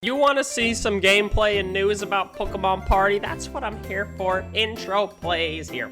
You want to see some gameplay and news about Pokemon Party? That's what I'm here for. Intro plays here.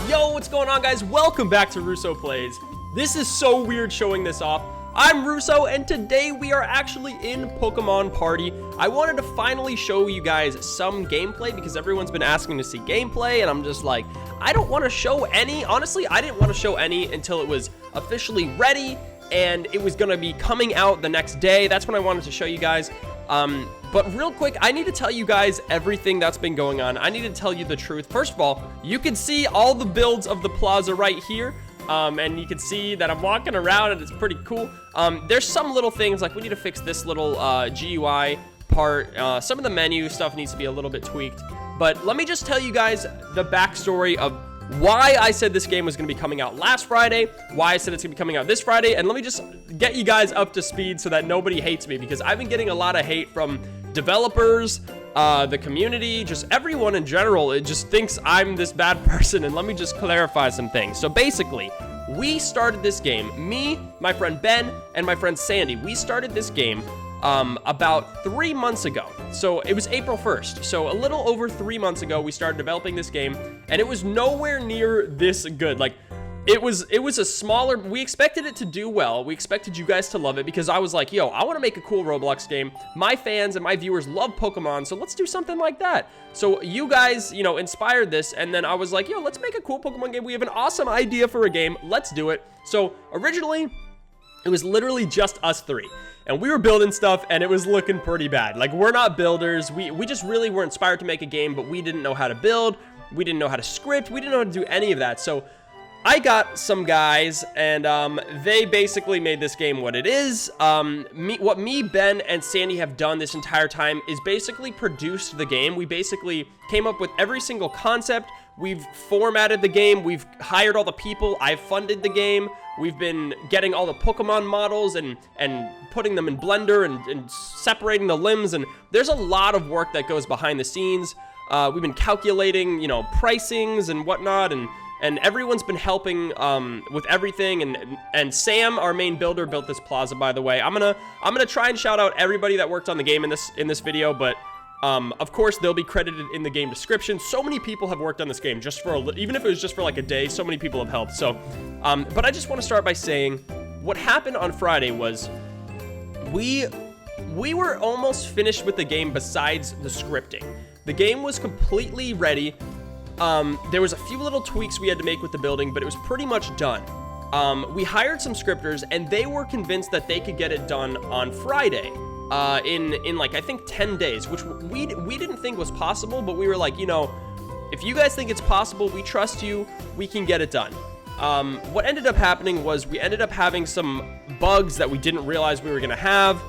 Yo, what's going on, guys? Welcome back to RussoPlays. This is so weird showing this off. I'm Russo, and today we are actually in Pokemon Party. I wanted to finally show you guys some gameplay because everyone's been asking to see gameplay, and I'm just like, I don't want to show any. Honestly, I didn't want to show any until it was officially ready, and it was going to be coming out the next day. That's when I wanted to show you guys. But real quick, I need to tell you guys everything that's been going on. I need to tell you the truth. First of all, you can see all the builds of the plaza right here. And you can see that I'm walking around and it's pretty cool. There's some little things like we need to fix this little GUI part. Some of the menu stuff needs to be a little bit tweaked. But let me just tell you guys the backstory of why I said this game was going to be coming out last Friday, why I said it's going to be coming out this Friday, and let me just get you guys up to speed so that nobody hates me, because I've been getting a lot of hate from developers, the community, just everyone in general. It just thinks I'm this bad person, and let me just clarify some things. So basically, we started this game, me, my friend Ben, and my friend Sandy, we started this game about 3 months ago. So it was April 1st. So a little over 3 months ago, we started developing this game, and it was nowhere near this good. Like, it was a smaller, we expected it to do well. We expected you guys to love it because I was like, yo, I want to make a cool Roblox game. My fans and my viewers love Pokemon, so let's do something like that. So you guys, you know, inspired this, and then I was like, yo, let's make a cool Pokemon game. We have an awesome idea for a game. Let's do it. So originally, it was literally just us three. And we were building stuff, and it was looking pretty bad. Like, we're not builders. We just really were inspired to make a game, but we didn't know how to build. We didn't know how to script. We didn't know how to do any of that. So I got some guys, and they basically made this game what it is. What me, Ben, and Sandy have done this entire time is basically produced the game. We basically came up with every single concept. We've formatted the game. We've hired all the people. I've funded the game. We've been getting all the Pokemon models and putting them in Blender and separating the limbs. And there's a lot of work that goes behind the scenes. We've been calculating, you know, pricings and whatnot, and everyone's been helping with everything. And Sam, our main builder, built this plaza, by the way. I'm gonna try and shout out everybody that worked on the game in this video, but of course they'll be credited in the game description. So many people have worked on this game just for even if it was just for like a day. So many people have helped. So but I just want to start by saying what happened on Friday was we were almost finished with the game besides the scripting. The game was completely ready. There was a few little tweaks we had to make with the building, but it was pretty much done. We hired some scripters, and they were convinced that they could get it done on Friday, in like, I think 10 days, which we didn't think was possible, but we were like, you know, if you guys think it's possible, we trust you, we can get it done. What ended up happening was we ended up having some bugs that we didn't realize we were gonna have.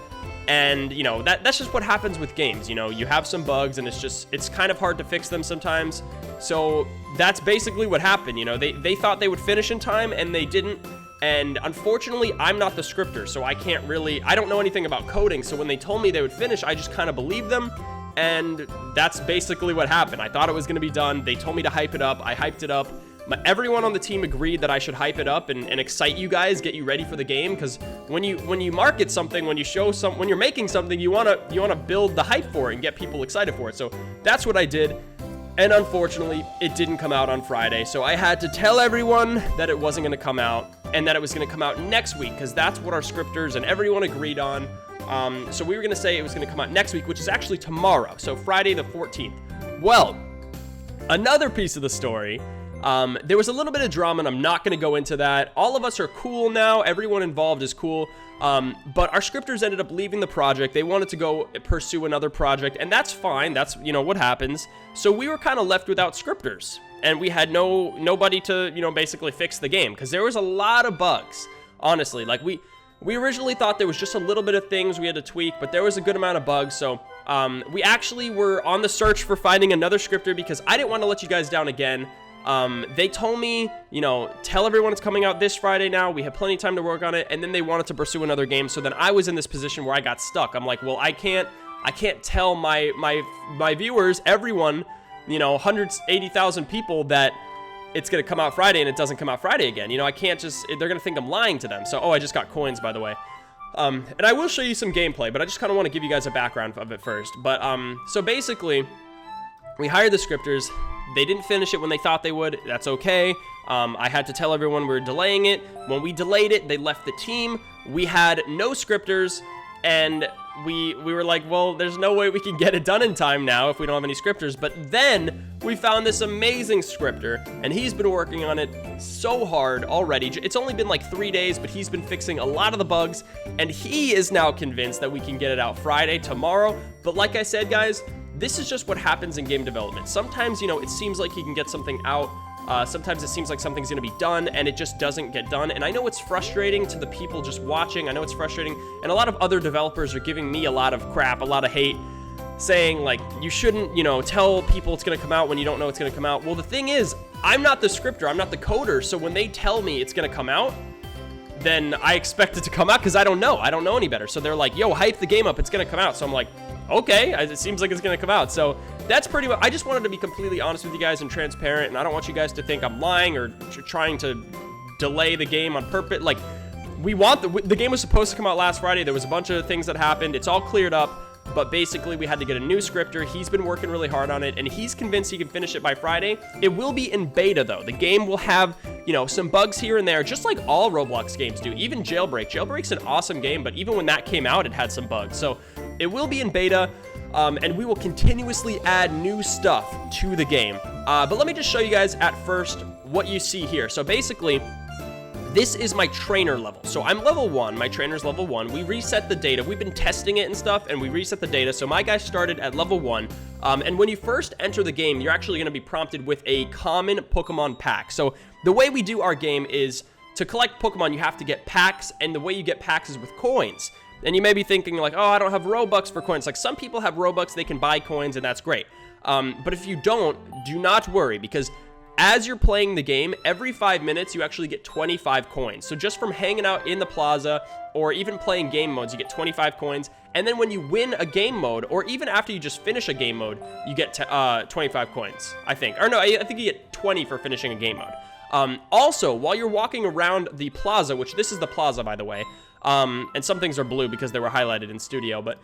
And, you know, that's just what happens with games. You know, you have some bugs, and it's kind of hard to fix them sometimes. So that's basically what happened. You know, they thought they would finish in time, and they didn't. And unfortunately, I'm not the scripter, so I don't know anything about coding. So when they told me they would finish, I just kind of believed them. And that's basically what happened. I thought it was going to be done. They told me to hype it up. I hyped it up. Everyone on the team agreed that I should hype it up and excite you guys, get you ready for the game, because when you market something, when you're making something, you wanna build the hype for it and get people excited for it. So that's what I did, and unfortunately, it didn't come out on Friday. So I had to tell everyone that it wasn't gonna come out and that it was gonna come out next week, because that's what our scripters and everyone agreed on. So we were gonna say it was gonna come out next week, which is actually tomorrow. So Friday the 14th. Well, another piece of the story. There was a little bit of drama, and I'm not going to go into that. All of us are cool now. Everyone involved is cool. But our scripters ended up leaving the project. They wanted to go pursue another project, and that's fine. That's, you know, what happens. So we were kind of left without scripters, and we had nobody to, you know, basically fix the game, because there was a lot of bugs, honestly. Like, we originally thought there was just a little bit of things we had to tweak, but there was a good amount of bugs. So we actually were on the search for finding another scripter, because I didn't want to let you guys down again. They told me, you know, tell everyone it's coming out this Friday now. We have plenty of time to work on it. And then they wanted to pursue another game. So then I was in this position where I got stuck. I'm like, well, I can't tell my viewers, everyone, you know, 180,000 people that it's going to come out Friday and it doesn't come out Friday again. You know, I can't just, they're going to think I'm lying to them. So, oh, I just got coins, by the way. And I will show you some gameplay, but I just kind of want to give you guys a background of it first. But, so basically, we hired the scripters. They didn't finish it when they thought they would. That's okay. I had to tell everyone we were delaying it. When we delayed it, they left the team. We had no scripters, and we were like, well, there's no way we can get it done in time now if we don't have any scripters. But then we found this amazing scripter, and he's been working on it so hard already. It's only been like 3 days, but he's been fixing a lot of the bugs, and he is now convinced that we can get it out Friday, tomorrow. But like I said, guys, this is just what happens in game development. Sometimes, you know, it seems like you can get something out. Sometimes it seems like something's going to be done and it just doesn't get done. And I know it's frustrating to the people just watching. I know it's frustrating. And a lot of other developers are giving me a lot of crap, a lot of hate, saying like, you shouldn't, you know, tell people it's going to come out when you don't know it's going to come out. Well, the thing is, I'm not the scripter. I'm not the coder. So when they tell me it's going to come out, then I expect it to come out because I don't know. I don't know any better. So they're like, yo, hype the game up. It's going to come out. So I'm like, okay, it seems like it's going to come out. So that's pretty much, I just wanted to be completely honest with you guys and transparent, and I don't want you guys to think I'm lying or trying to delay the game on purpose. Like, we want the game was supposed to come out last Friday. There was a bunch of things that happened. It's all cleared up, but basically we had to get a new scripter. He's been working really hard on it, and he's convinced he can finish it by Friday. It will be in beta, though. The game will have, you know, some bugs here and there, just like all Roblox games do. Even Jailbreak. Jailbreak's an awesome game, but even when that came out, it had some bugs. So it will be in beta. And we will continuously add new stuff to the game. But let me just show you guys at first what you see here. So basically, this is my trainer level. So I'm level 1. My trainer's level 1. We reset the data. We've been testing it and stuff, and we reset the data. So my guy started at level 1. And when you first enter the game, you're actually going to be prompted with a common Pokemon pack. So the way we do our game is to collect Pokemon, you have to get packs, and the way you get packs is with coins. And you may be thinking like, oh, I don't have Robux for coins. Like, some people have Robux, they can buy coins, and that's great. But if you don't, do not worry, because as you're playing the game, every 5 minutes, you actually get 25 coins. So just from hanging out in the plaza or even playing game modes, you get 25 coins. And then when you win a game mode, or even after you just finish a game mode, you get 25 coins, I think. Or no, I think you get 20 for finishing a game mode. Also, while you're walking around the plaza, which this is the plaza, by the way, and some things are blue because they were highlighted in studio, but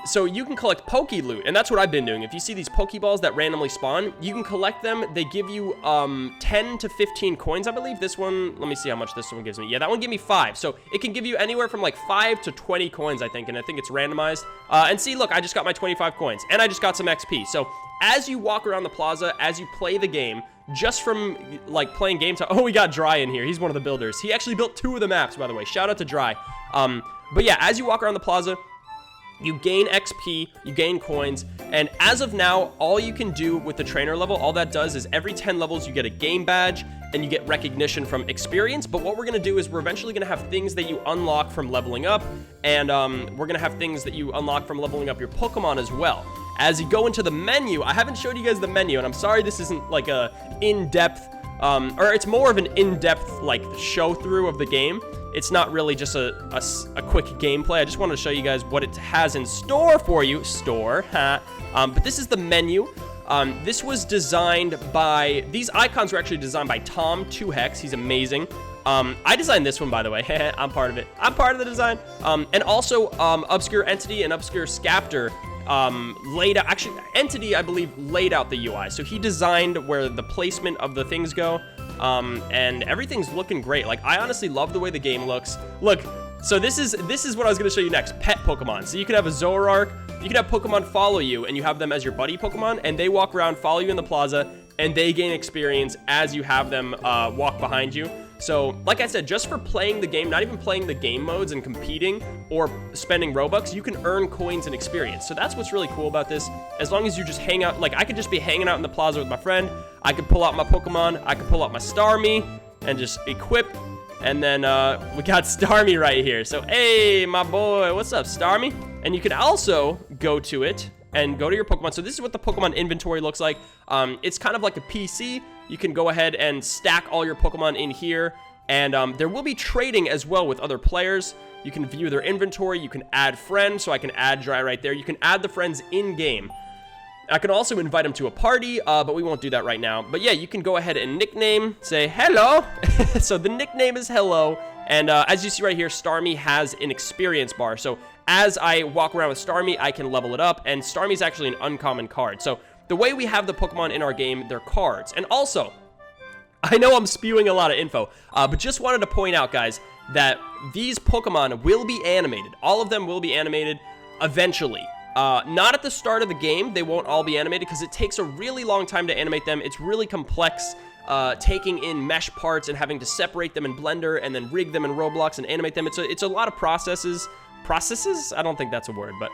so you can collect Poke Loot, and that's what I've been doing. If you see these Pokeballs that randomly spawn, you can collect them. They give you 10 to 15 coins, I believe. This one, let me see how much this one gives me. Yeah, that one gave me 5. So it can give you anywhere from like 5 to 20 coins, I think, and I think it's randomized. And see, look, I just got my 25 coins, and I just got some XP. So as you walk around the plaza, as you play the game, just from like playing game time. Oh, we got Dry in here. He's one of the builders. He actually built 2 of the maps, by the way. Shout out to Dry. But yeah, as you walk around the plaza, you gain XP, you gain coins, and as of now, all you can do with the trainer level, all that does is every 10 levels, you get a game badge, and you get recognition from experience. But what we're going to do is we're eventually going to have things that you unlock from leveling up, and we're going to have things that you unlock from leveling up your Pokemon as well. As you go into the menu, I haven't showed you guys the menu, and I'm sorry this isn't like a in-depth, or it's more of an in-depth like show through of the game. It's not really just a quick gameplay. I just wanted to show you guys what it has in store for you. But this is the menu. This was designed by, these icons were actually designed by Tom 2hex. He's amazing. I designed this one, by the way. I'm part of it. I'm part of the design. And also, Obscure Entity and Obscure Scapter laid out, actually, Entity, I believe, laid out the UI. So he designed where the placement of the things go. And everything's looking great. Like, I honestly love the way the game looks. Look, so this is what I was going to show you next. Pet Pokemon. So you can have a Zoroark. You can have Pokemon follow you, and you have them as your buddy Pokemon, and they walk around, follow you in the plaza, and they gain experience as you have them walk behind you. So, like I said, just for playing the game, not even playing the game modes and competing or spending Robux, you can earn coins and experience. So that's what's really cool about this. As long as you just hang out, like I could just be hanging out in the plaza with my friend. I could pull out my Pokemon. I could pull out my Starmie and just equip. And then we got Starmie right here. So, hey, my boy, what's up, Starmie? And you can also go to it and go to your Pokemon. So this is what the Pokemon inventory looks like. It's kind of like a PC. You can go ahead and stack all your Pokemon in here. And there will be trading as well with other players. You can view their inventory. You can add friends. So I can add Dry right there. You can add the friends in-game. I can also invite them to a party, but we won't do that right now. But yeah, you can go ahead and nickname, say hello. So the nickname is hello. And as you see right here, Starmie has an experience bar. So as I walk around with Starmie, I can level it up. And Starmie is actually an uncommon card. So the way we have the Pokemon in our game, they're cards. And also, I know I'm spewing a lot of info, but just wanted to point out, guys, that these Pokemon will be animated. All of them will be animated eventually. Not at the start of the game. They won't all be animated because it takes a really long time to animate them. It's really complex, taking in mesh parts and having to separate them in Blender and then rig them in Roblox and animate them. It's a lot of processes. Processes? I don't think that's a word, but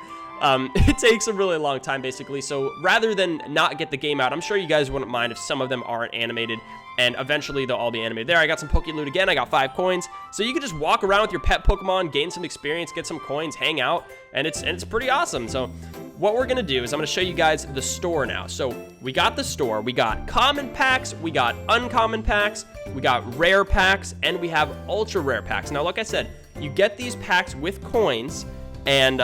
it takes a really long time, basically. So rather than not get the game out, I'm sure you guys wouldn't mind if some of them aren't animated, and eventually they'll all be animated. There, I got some Poke Loot again. I got 5 coins. So you can just walk around with your pet Pokemon, gain some experience, get some coins, hang out, and it's pretty awesome. So what we're gonna do is I'm gonna show you guys the store now. So we got the store. We got common packs, we got uncommon packs, we got rare packs, and we have ultra rare packs. Now, like I said, you get these packs with coins, and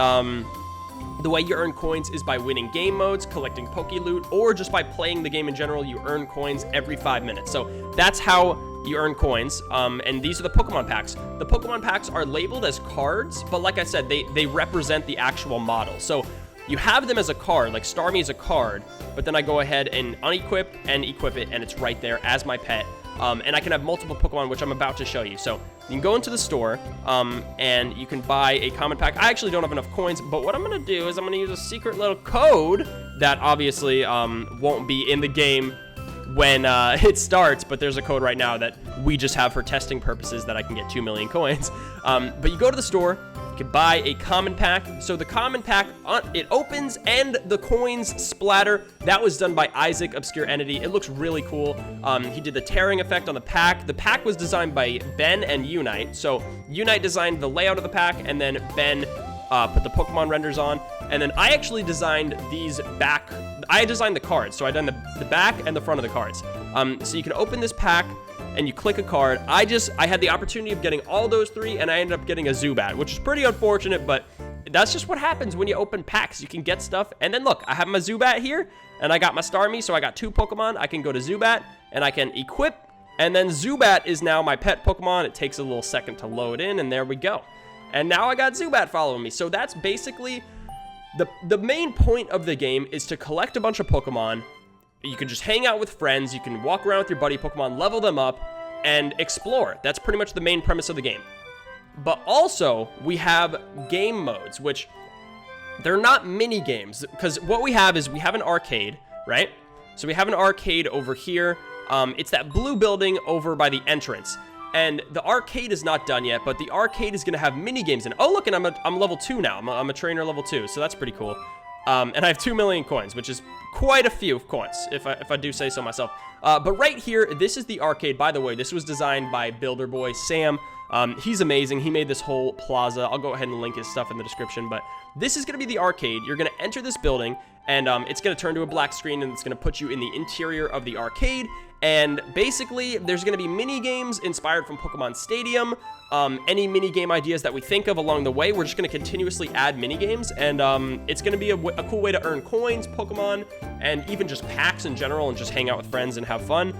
the way you earn coins is by winning game modes, collecting Poke Loot, or just by playing the game in general. You earn coins every 5 minutes. So that's how you earn coins, and these are the Pokemon packs. The Pokemon packs are labeled as cards, but like I said, they represent the actual model. So you have them as a card, like Starmie is a card, but then I go ahead and unequip and equip it, and it's right there as my pet. And I can have multiple Pokemon, which I'm about to show you. So you can go into the store, and you can buy a common pack. I actually don't have enough coins, but what I'm going to do is I'm going to use a secret little code that obviously won't be in the game when it starts, but there's a code right now that we just have for testing purposes that I can get 2 million coins. But you go to the store, you can buy a common pack. So the common pack, it opens and the coins splatter. That was done by Isaac, Obscure Entity. It looks really cool. He did the tearing effect on the pack. The pack was designed by Ben and Unite. So Unite designed the layout of the pack, and then Ben put the Pokemon renders on. And then I actually designed these back. I designed the cards. So I done the back and the front of the cards. So you can open this pack and you click a card. I had the opportunity of getting all those 3, and I ended up getting a Zubat, which is pretty unfortunate, but that's just what happens when you open packs. You can get stuff, and then look, I have my Zubat here, and I got my Starmie, so I got 2 Pokemon. I can go to Zubat, and I can equip, and then Zubat is now my pet Pokemon. It takes a little second to load in, and there we go. And now I got Zubat following me. So that's basically the main point of the game, is to collect a bunch of Pokemon. You can just hang out with friends, you can walk around with your buddy Pokemon, level them up, and explore. That's pretty much the main premise of the game. But also, we have game modes, which they're not mini games, because what we have is we have an arcade, right? So we have an arcade over here. It's that blue building over by the entrance. And the arcade is not done yet, but the arcade is going to have mini games in it. Oh, look, and I'm level 2 now. I'm a trainer level 2, so that's pretty cool. And I have 2 million coins, which is quite a few coins, if I do say so myself. But right here, this is the arcade. By the way, this was designed by Builder Boy Sam. He's amazing. He made this whole plaza. I'll go ahead and link his stuff in the description. But this is going to be the arcade. You're going to enter this building, and it's going to turn to a black screen, and it's going to put you in the interior of the arcade. And basically, there's going to be mini games inspired from Pokemon Stadium. Any mini game ideas that we think of along the way, we're just going to continuously add mini games, and it's going to be a cool way to earn coins, Pokemon, and even just packs in general, and just hang out with friends and have fun.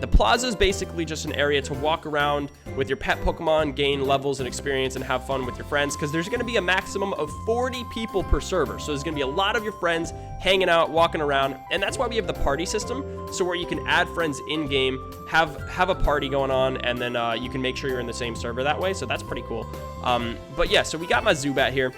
The plaza is basically just an area to walk around with your pet Pokemon, gain levels and experience, and have fun with your friends, because there's going to be a maximum of 40 people per server. So there's going to be a lot of your friends hanging out, walking around, and that's why we have the party system, so where you can add friends in-game, have a party going on, and then you can make sure you're in the same server that way, so that's pretty cool. But yeah, so we got my Zubat here.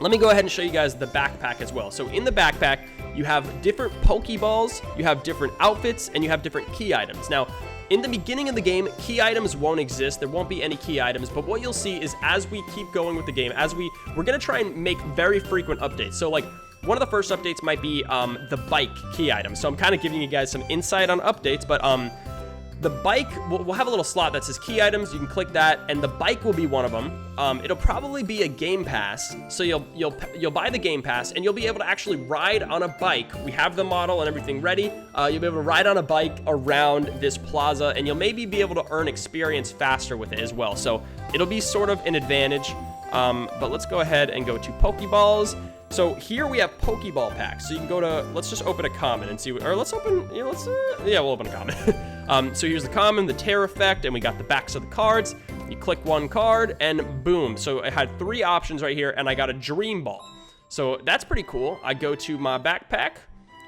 Let me go ahead and show you guys the backpack as well. So in the backpack, you have different Pokeballs, you have different outfits, and you have different key items. Now, in the beginning of the game, key items won't exist. There won't be any key items, but what you'll see is as we keep going with the game, we're going to try and make very frequent updates. So like, one of the first updates might be the bike key item. So I'm kind of giving you guys some insight on updates, but the bike, we'll have a little slot that says key items. You can click that, and the bike will be one of them. It'll probably be a game pass. So you'll buy the game pass, and you'll be able to actually ride on a bike. We have the model and everything ready. You'll be able to ride on a bike around this plaza, and you'll maybe be able to earn experience faster with it as well. So it'll be sort of an advantage. But let's go ahead and go to Pokeballs. So here we have Pokeball packs. So you can go to, let's just open a common and see, or let's open, yeah, we'll open a common. So here's the common, the tear effect, and we got the backs of the cards. You click one card and boom. So I had 3 options right here and I got a Dream Ball. So that's pretty cool. I go to my backpack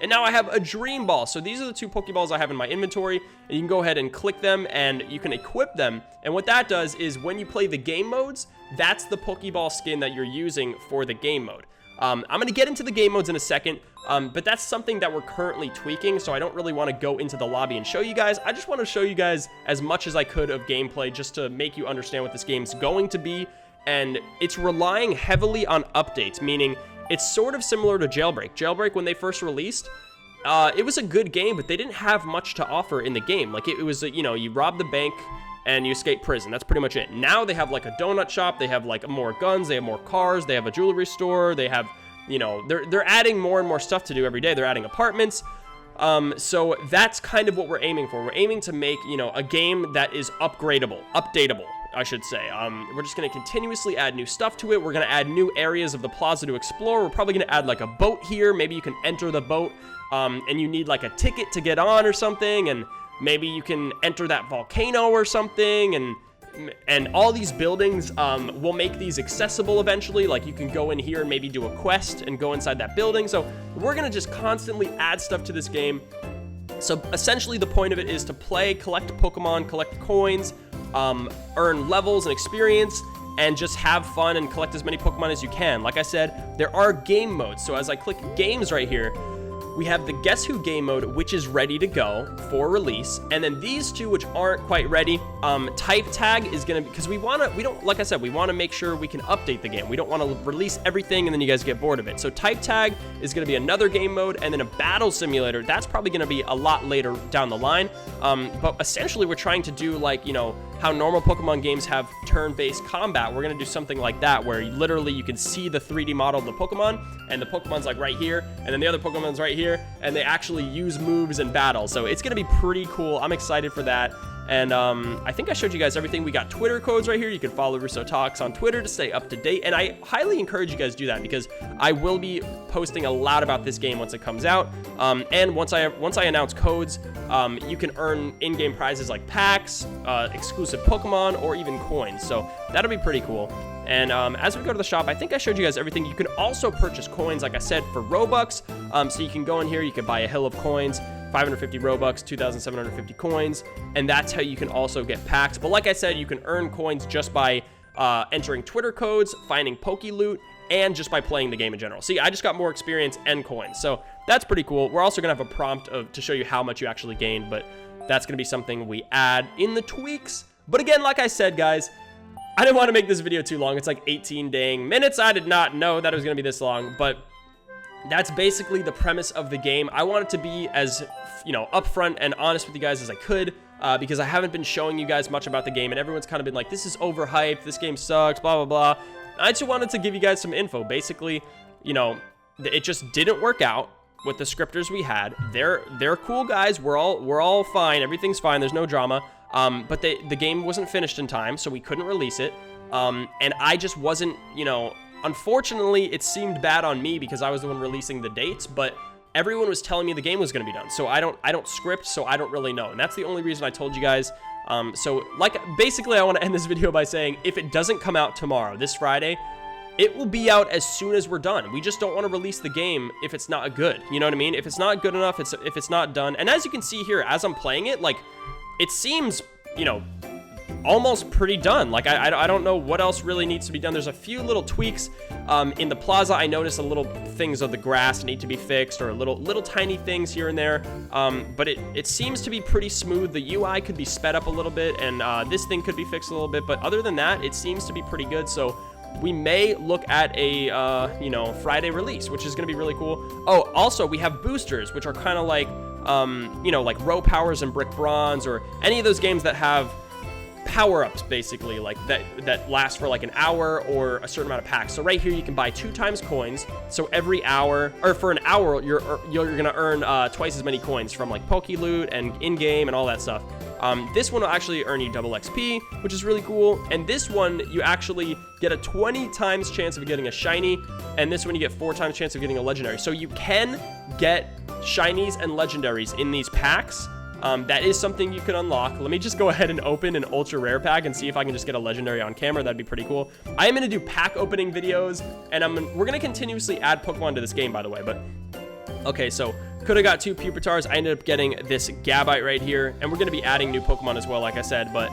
and now I have a Dream Ball. So these are the 2 Pokeballs I have in my inventory, and you can go ahead and click them and you can equip them. And what that does is when you play the game modes, that's the Pokeball skin that you're using for the game mode. I'm going to get into the game modes in a second, but that's something that we're currently tweaking, so I don't really want to go into the lobby and show you guys. I just want to show you guys as much as I could of gameplay just to make you understand what this game's going to be, and it's relying heavily on updates, meaning it's sort of similar to Jailbreak. Jailbreak, when they first released, it was a good game, but they didn't have much to offer in the game. Like, it was, you know, you rob the bank and you escape prison. That's pretty much it. Now they have like a donut shop, they have like more guns, they have more cars, they have a jewelry store, they have, you know, they're adding more and more stuff to do every day. They're adding apartments. So that's kind of what we're aiming for. We're aiming to make, you know, a game that is updatable, I should say. We're just going to continuously add new stuff to it. We're going to add new areas of the plaza to explore. We're probably going to add like a boat here. Maybe you can enter the boat, and you need like a ticket to get on or something, and maybe you can enter that volcano or something, and all these buildings, will make these accessible eventually. Like, you can go in here and maybe do a quest and go inside that building. So we're going to just constantly add stuff to this game. So essentially the point of it is to play, collect Pokemon, collect coins, earn levels and experience, and just have fun and collect as many Pokemon as you can. Like I said, there are game modes. So as I click games right here, we have the Guess Who game mode, which is ready to go for release, and then these 2 which aren't quite ready. Type tag is gonna be, because we don't, like I said, we want to make sure we can update the game. We don't want to release everything and then you guys get bored of it. So type tag is gonna be another game mode, and then a battle simulator, that's probably gonna be a lot later down the line. But essentially we're trying to do, like, you know, how normal Pokemon games have turn-based combat. We're gonna do something like that, where literally you can see the 3D model of the Pokemon, and the Pokemon's like right here, and then the other Pokemon's right here, and they actually use moves in battle. So it's gonna be pretty cool. I'm excited for that. And I think I showed you guys everything. We got Twitter codes right here. You can follow Russo Talks on Twitter to stay up to date. And I highly encourage you guys to do that, because I will be posting a lot about this game once it comes out. And once I announce codes, you can earn in-game prizes like packs, exclusive Pokemon, or even coins. So that'll be pretty cool. And as we go to the shop, I think I showed you guys everything. You can also purchase coins, like I said, for Robux. So you can go in here, you can buy a hill of coins, 550 Robux, 2,750 coins, and that's how you can also get packs. But like I said, you can earn coins just by entering Twitter codes, finding Pokeloot, and just by playing the game in general. See, I just got more experience and coins, so that's pretty cool. We're also gonna have a prompt to show you how much you actually gained, but that's gonna be something we add in the tweaks. But again, like I said, guys, I didn't want to make this video too long. It's like 18 dang minutes. I did not know that it was gonna be this long, but that's basically the premise of the game. I wanted to be as, you know, upfront and honest with you guys as I could, because I haven't been showing you guys much about the game, and everyone's kind of been like, this is overhyped, this game sucks, blah, blah, blah. I just wanted to give you guys some info. Basically, you know, it just didn't work out with the scripters we had. They're cool guys. We're all fine. Everything's fine. There's no drama. But the game wasn't finished in time, so we couldn't release it. And I just wasn't, you know, unfortunately, it seemed bad on me because I was the one releasing the dates, but everyone was telling me the game was going to be done. So I don't script, so I don't really know. And that's the only reason I told you guys. So like, basically I want to end this video by saying, if it doesn't come out tomorrow, this Friday, it will be out as soon as we're done. We just don't want to release the game if it's not good. You know what I mean? If it's not good enough, if it's not done. And as you can see here, as I'm playing it, like, it seems, you know, almost pretty done. Like, I don't know what else really needs to be done. There's a few little tweaks in the plaza. I noticed a little things of the grass need to be fixed, or little tiny things here and there. But it seems to be pretty smooth. The UI could be sped up a little bit, and this thing could be fixed a little bit. But other than that, it seems to be pretty good. So we may look at a, you know, Friday release, which is going to be really cool. Oh, also, we have boosters, which are kind of like, you know, like Row Powers and Brick Bronze, or any of those games that have power-ups, basically, like that last for like an hour or a certain amount of packs. So right here, you can buy 2 times coins. So every hour, or for an hour, you're gonna earn twice as many coins from like Pokeloot and in-game and all that stuff. This one will actually earn you double XP, which is really cool. And this one, you actually get a 20 times chance of getting a shiny. And this one, you get 4 times chance of getting a legendary. So you can get shinies and legendaries in these packs. That is something you can unlock. Let me just go ahead and open an ultra rare pack and see if I can just get a legendary on camera. That'd be pretty cool. I am going to do pack opening videos, and we're going to continuously add Pokemon to this game, by the way. But okay, so could have got 2 Pupitar's. I ended up getting this Gabite right here, and we're going to be adding new Pokemon as well, like I said. But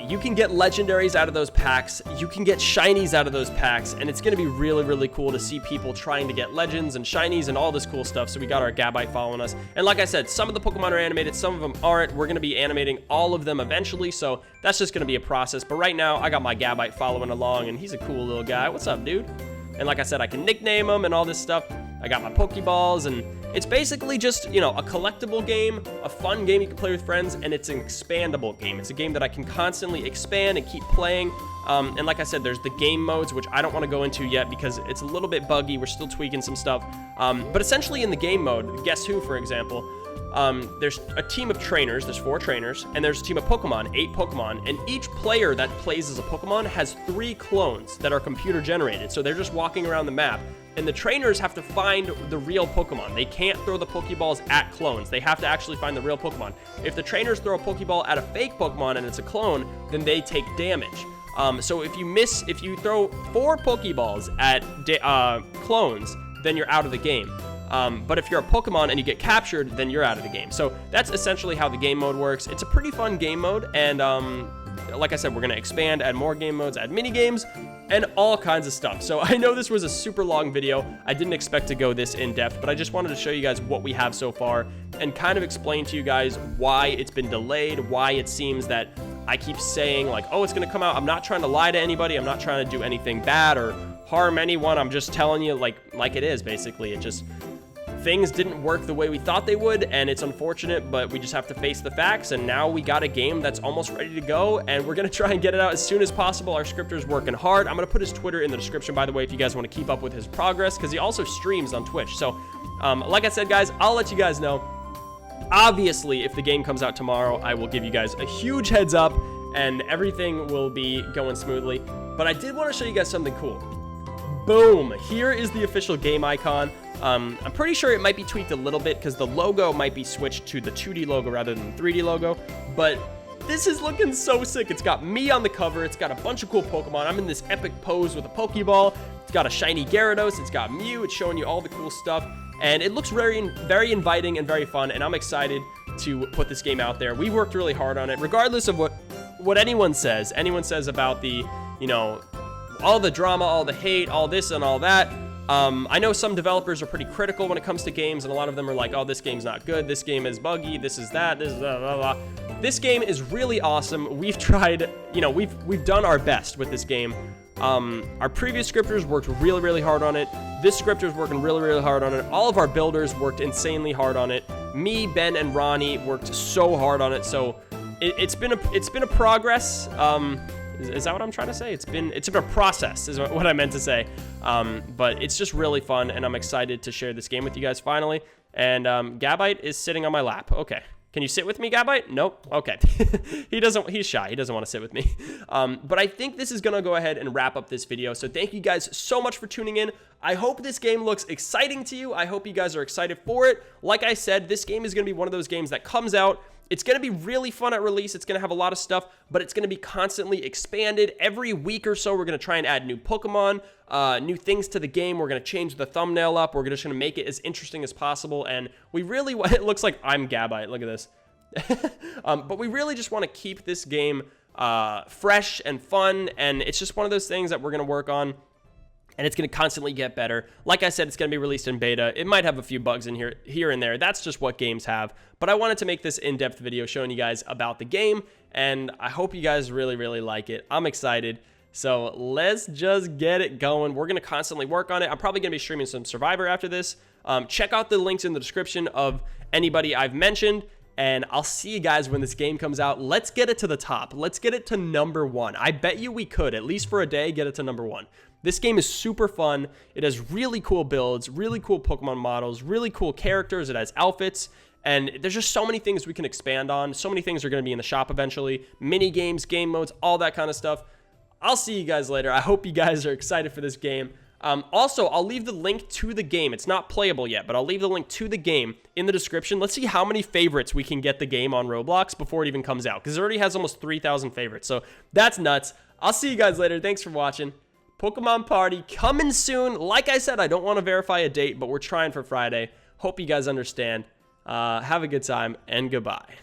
you can get legendaries out of those packs. You can get shinies out of those packs, and it's going to be really, really cool to see people trying to get legends and shinies and all this cool stuff. So we got our Gabite following us. And like I said, some of the Pokemon are animated, some of them aren't. We're going to be animating all of them eventually, so that's just going to be a process. But right now, I got my Gabite following along, and he's a cool little guy. What's up, dude? And like I said, I can nickname him and all this stuff. I got my Pokeballs, and it's basically just, you know, a collectible game, a fun game you can play with friends, and it's an expandable game. It's a game that I can constantly expand and keep playing. And like I said, there's the game modes, which I don't want to go into yet because it's a little bit buggy. We're still tweaking some stuff. But essentially in the game mode, Guess Who, for example, there's a team of trainers, there's 4 trainers, and there's a team of Pokemon, 8 Pokemon, and each player that plays as a Pokemon has 3 clones that are computer generated. So they're just walking around the map, and the trainers have to find the real Pokemon. They can't throw the Pokeballs at clones. They have to actually find the real Pokemon. If the trainers throw a Pokeball at a fake Pokemon and it's a clone, then they take damage. So if you throw 4 Pokeballs at clones, then you're out of the game. But if you're a Pokemon and you get captured, then you're out of the game. So that's essentially how the game mode works. It's a pretty fun game mode, and like I said, we're going to expand, add more game modes, add mini games, and all kinds of stuff. So I know this was a super long video. I didn't expect to go this in depth, but I just wanted to show you guys what we have so far and kind of explain to you guys why it's been delayed, why it seems that I keep saying like, oh, it's going to come out. I'm not trying to lie to anybody. I'm not trying to do anything bad or harm anyone. I'm just telling you like it is, basically. It just... things didn't work the way we thought they would, and it's unfortunate, but we just have to face the facts. And now we got a game that's almost ready to go, and we're gonna try and get it out as soon as possible. Our scripter's working hard. I'm gonna put his Twitter in the description, by the way, if you guys want to keep up with his progress, because he also streams on Twitch. So like I said, guys, I'll let you guys know. Obviously, if the game comes out tomorrow, I will give you guys a huge heads up, and everything will be going smoothly. But I did want to show you guys something cool. Boom, here is the official game icon. I'm pretty sure it might be tweaked a little bit because the logo might be switched to the 2D logo rather than the 3D logo, but this is looking so sick. It's got me on the cover. It's got a bunch of cool Pokemon. I'm in this epic pose with a Pokeball. It's got a shiny Gyarados. It's got Mew. It's showing you all the cool stuff, and it looks very, very inviting and very fun, and I'm excited to put this game out there. We worked really hard on it, regardless of what anyone says. Anyone says about the, you know, all the drama, all the hate, all this and all that. I know some developers are pretty critical when it comes to games, and a lot of them are like, oh, this game's not good, this game is buggy, this is that, this is blah, blah, blah. This game is really awesome. We've tried, you know, we've done our best with this game. Our previous scripters worked really, really hard on it. This scripter's working really, really hard on it. All of our builders worked insanely hard on it. Me, Ben, and Ronnie worked so hard on it. So it's been a progress. Is that what I'm trying to say? It's been a process is what I meant to say. But it's just really fun, and I'm excited to share this game with you guys finally. And Gabite is sitting on my lap. Okay. Can you sit with me, Gabite? Nope. Okay. He's shy. He doesn't want to sit with me. But I think this is going to go ahead and wrap up this video. So thank you guys so much for tuning in. I hope this game looks exciting to you. I hope you guys are excited for it. Like I said, this game is going to be one of those games that comes out. It's going to be really fun at release. It's going to have a lot of stuff, but it's going to be constantly expanded. Every week or so, we're going to try and add new Pokemon, new things to the game. We're going to change the thumbnail up. We're just going to make it as interesting as possible. And we really, it looks like I'm Gabite. Look at this. But we really just want to keep this game fresh and fun. And it's just one of those things that we're going to work on. And it's going to constantly get better. Like I said, it's going to be released in beta. It might have a few bugs in here and there. That's just what games have. But I wanted to make this in-depth video showing you guys about the game, and I hope you guys really, really like it. I'm excited. So let's just get it going. We're going to constantly work on it. I'm probably going to be streaming some Survivor after this. Check out the links in the description of anybody I've mentioned, and I'll see you guys when this game comes out. Let's get it to the top. Let's get it to #1. I bet you we could, at least for a day, get it to #1. This game is super fun. It has really cool builds, really cool Pokemon models, really cool characters. It has outfits, And there's just so many things we can expand on. So many things are going to be in the shop eventually. Mini games, game modes, all that kind of stuff. I'll see you guys later. I hope you guys are excited for this game. Also, I'll leave the link to the game. It's not playable yet, but I'll leave the link to the game in the description. Let's see how many favorites we can get the game on Roblox before it even comes out, because it already has almost 3,000 favorites. So that's nuts. I'll see you guys later. Thanks for watching. Pokemon Party coming soon. Like I said, I don't want to verify a date, but we're trying for Friday. Hope you guys understand. Have a good time, and goodbye.